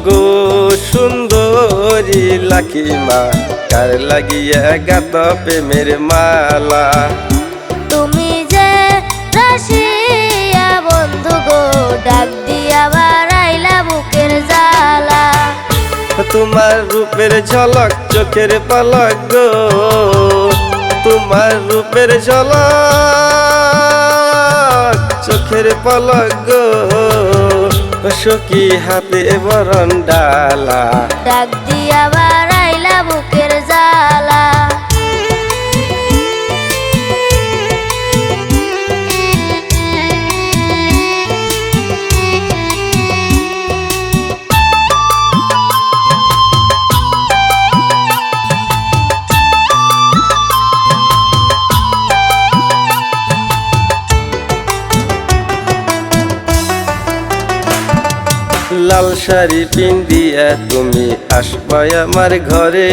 গো সুন্দরী লাকিমা, কার লাগিয়া গাত প্রেমের মালা। তুমি যে রসিয়া বন্ধু গো, ডাক দিয়া বাড়াইলা বুকের জ্বালা। তোমার রূপের ঝলক চোখের পলক গো, তোমার রূপের ঝলক চোখের পলক গো, সখী হাতে বরণ ডালা। ডাক দিয়া বাড়াইলা বুকের জ্বালা। লাল শাড়ি পিন্দিয়া তুমি আসবা আমার ঘরে,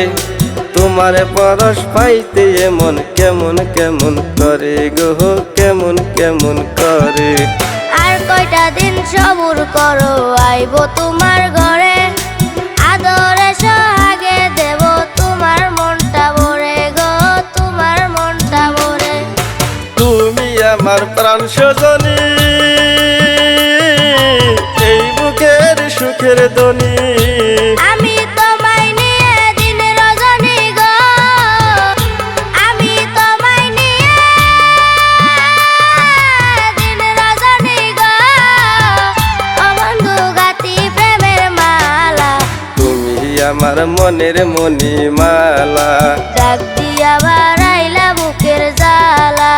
তোমার পরশ পাইতে এমন কেমন কেমন করে গো, কেমন কেমন করে। আর কয়টা দিন সবুর করো, আইব তোমার ঘরে। আদরে সোহাগে দেব তোমার মনটা ভরে গো, তোমার মনটা ভরে। তুমি আমার প্রাণ সজনী, এই বুকের সুখের ধ্বনি। আমি তোমায় নিয়ে দিন রজনী গো, আমি তোমায় নিয়ে দিন রজনী গো। ও বন্ধু গাতি প্রেমের মালা, তুমি আমার মনের মণিমালা। ডাক দিয়া বাড়াইলা বুকের জ্বালা।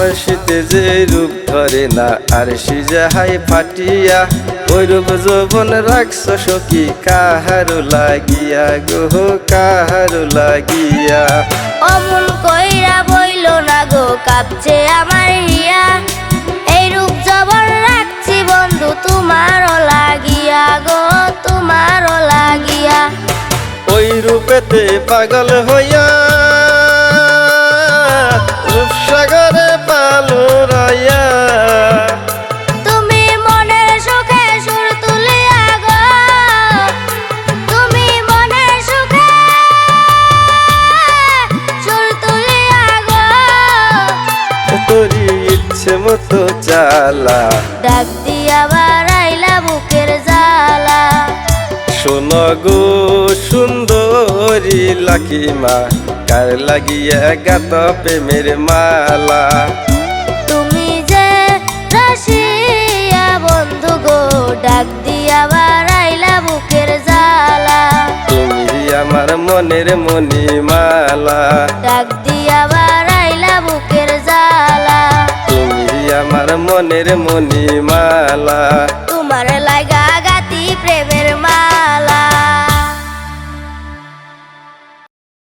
আরশিতে যে রূপ ধরে না, আরশি যাহাই ফাটিয়া, ওই রূপ যৌবন রাখছ সখী কাহারো লাগিয়া গো, কাহারো লাগিয়া। অমন কইরা বইল না গো, কাঁপছে আমার হিয়া। এই রূপ জবর রাখছি বন্ধু তোমারও লাগিয়া গো, তোমারও লাগিয়া। ওই রূপেতে পাগল হইয়া রূপসাগরে পালুরাইয়া, তুমি মনের সুখে সুর তুলিয়া গো, তুমি মনের সুখে সুর তুলিয়া গো। তোরি ইচ্ছে মতো চালা, ডাক দিয়া বাড়াইলা বুকের জ্বালা। শোন গো সুন্দরী লাকিমা, কার লাগিয়া গাত প্রেমের মালা। তুমি যে রসিয়া বন্ধু গো, ডাক দিয়া বাড়াইলা বুকের জ্বালা। তুমি আমার মনের মণিমালা, ডাক দিয়া বাড়াইলা বুকের জ্বালা। তুমি আমার মনের মণিমালা। তোমার লাগা